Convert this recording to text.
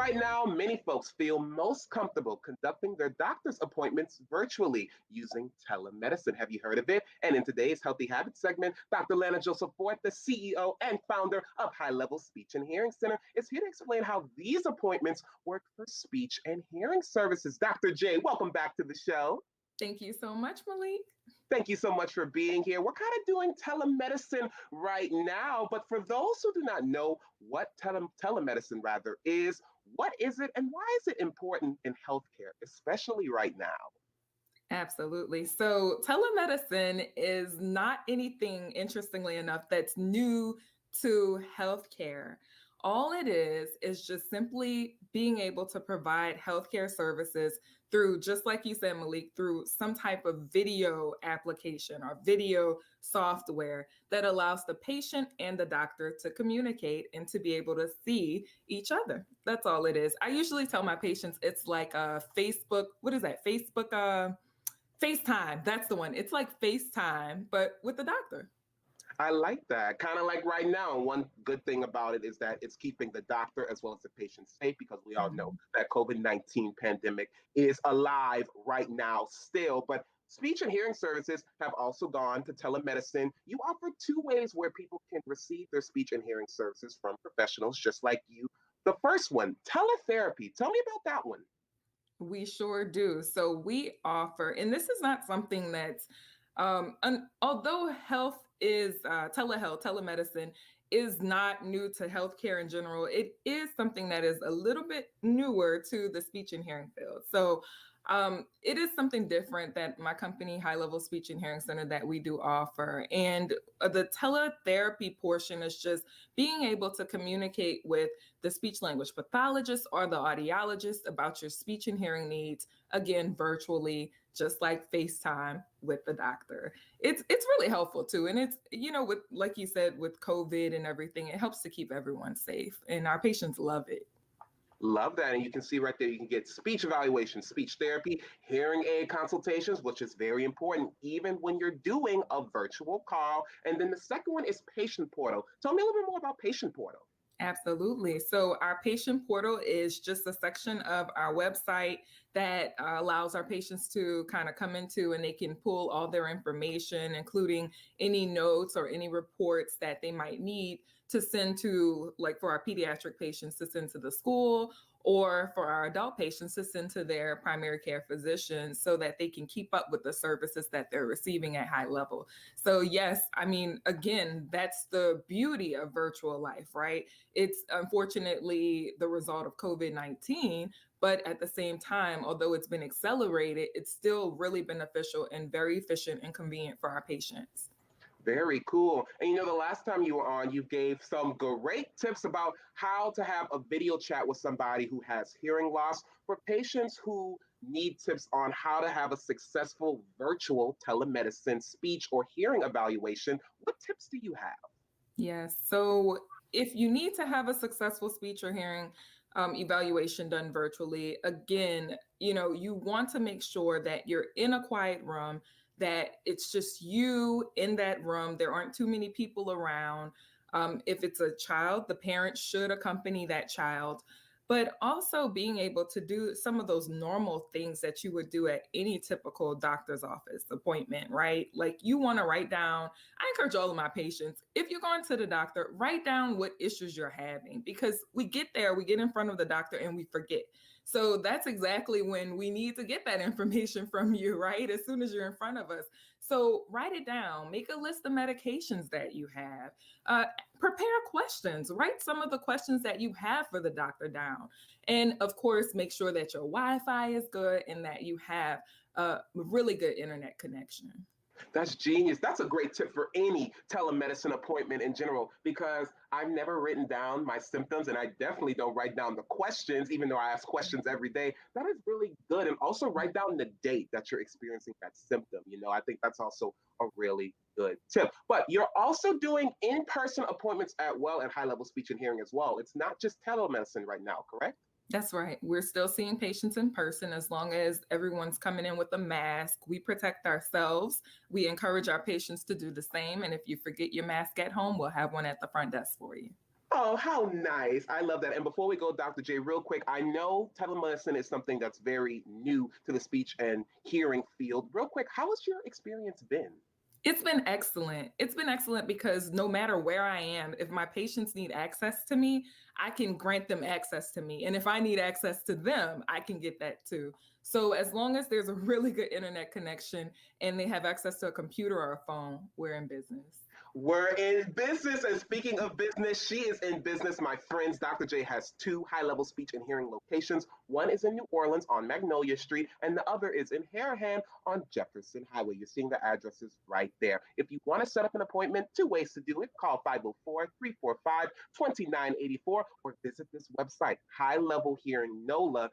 right now, many folks feel most comfortable conducting their doctor's appointments virtually using telemedicine. Have you heard of it? And in today's Healthy Habits segment, Dr. Lana Joseph Ford, the CEO and founder of High Level Speech and Hearing Center, is here to explain how these appointments work for speech and hearing services. Dr. J, welcome back to the show. Thank you so much, Malik. Thank you so much for being here. We're kind of doing telemedicine right now, but for those who do not know what telemedicine rather is, what is it and why is it important in healthcare, especially right now? Absolutely. So, telemedicine is not anything, interestingly enough, that's new to healthcare. All it is just simply being able to provide healthcare services through, just like you said, Malik, through some type of video application or video software that allows the patient and the doctor to communicate and to be able to see each other. That's all it is. I usually tell my patients it's like a Facebook, what is that? FaceTime. That's the one. It's like FaceTime, but with the doctor. I like that. Kind of like right now. One good thing about it is that it's keeping the doctor as well as the patient safe because we all know that COVID-19 pandemic is alive right now still. But speech and hearing services have also gone to telemedicine. You offer two ways where people can receive their speech and hearing services from professionals just like you. The first one, teletherapy. Tell me about that one. We sure do. So we offer, and this is not something that's, although health is telehealth, telemedicine is not new to healthcare in general. It is something that is a little bit newer to the speech and hearing field. So it is something different that my company, High Level Speech and Hearing Center, that we do offer. And the teletherapy portion is just being able to communicate with the speech language pathologist or the audiologist about your speech and hearing needs, again, virtually, just like FaceTime with the doctor. It's really helpful too. And it's, with, like you said, with COVID and everything, it helps to keep everyone safe. And our patients love it. Love that. And you can see right there, you can get speech evaluation, speech therapy, hearing aid consultations, which is very important, even when you're doing a virtual call. And then the second one is patient portal. Tell me a little bit more about patient portal. Absolutely. So our patient portal is just a section of our website that allows our patients to kind of come into, and they can pull all their information, including any notes or any reports that they might need to send to, like for our pediatric patients to send to the school, or for our adult patients to send to their primary care physicians so that they can keep up with the services that they're receiving at high level. So yes, I mean, again, that's the beauty of virtual life, right? It's unfortunately the result of COVID-19, but at the same time, although it's been accelerated, it's still really beneficial and very efficient and convenient for our patients. Very cool. And the last time you were on, you gave some great tips about how to have a video chat with somebody who has hearing loss. For patients who need tips on how to have a successful virtual telemedicine speech or hearing evaluation, what tips do you have? Yes. So if you need to have a successful speech or hearing evaluation done virtually, again, you want to make sure that you're in a quiet room, that it's just you in that room. There aren't too many people around. If it's a child, the parent should accompany that child. But also being able to do some of those normal things that you would do at any typical doctor's office appointment, right? Like you want to write down, I encourage all of my patients, if you're going to the doctor, write down what issues you're having, because we get there, we get in front of the doctor and we forget. So that's exactly when we need to get that information from you, right? As soon as you're in front of us. So write it down, make a list of medications that you have, prepare questions, write some of the questions that you have for the doctor down. And of course, make sure that your Wi-Fi is good and that you have a really good internet connection. That's genius. That's a great tip for any telemedicine appointment in general, because I've never written down my symptoms and I definitely don't write down the questions, even though I ask questions every day. That is really good. And also write down the date that you're experiencing that symptom. I think that's also a really good tip. But you're also doing in-person appointments at High Level Speech and Hearing as well. It's not just telemedicine right now, correct? That's right. We're still seeing patients in person as long as everyone's coming in with a mask. We protect ourselves. We encourage our patients to do the same. And if you forget your mask at home, we'll have one at the front desk for you. Oh, how nice. I love that. And before we go, Dr. J, real quick, I know telemedicine is something that's very new to the speech and hearing field. Real quick, how has your experience been? It's been excellent. It's been excellent because no matter where I am, if my patients need access to me, I can grant them access to me. And if I need access to them, I can get that too. So as long as there's a really good internet connection and they have access to a computer or a phone, we're in business. We're in business. And speaking of business, she is in business. My friends, Dr. J has two high level speech and hearing locations. One is in New Orleans on Magnolia Street, and the other is in Harahan on Jefferson Highway. You're seeing the addresses right there. If you want to set up an appointment, two ways to do it: call 504-345-2984 or visit this website, highlevelhearingnola.com.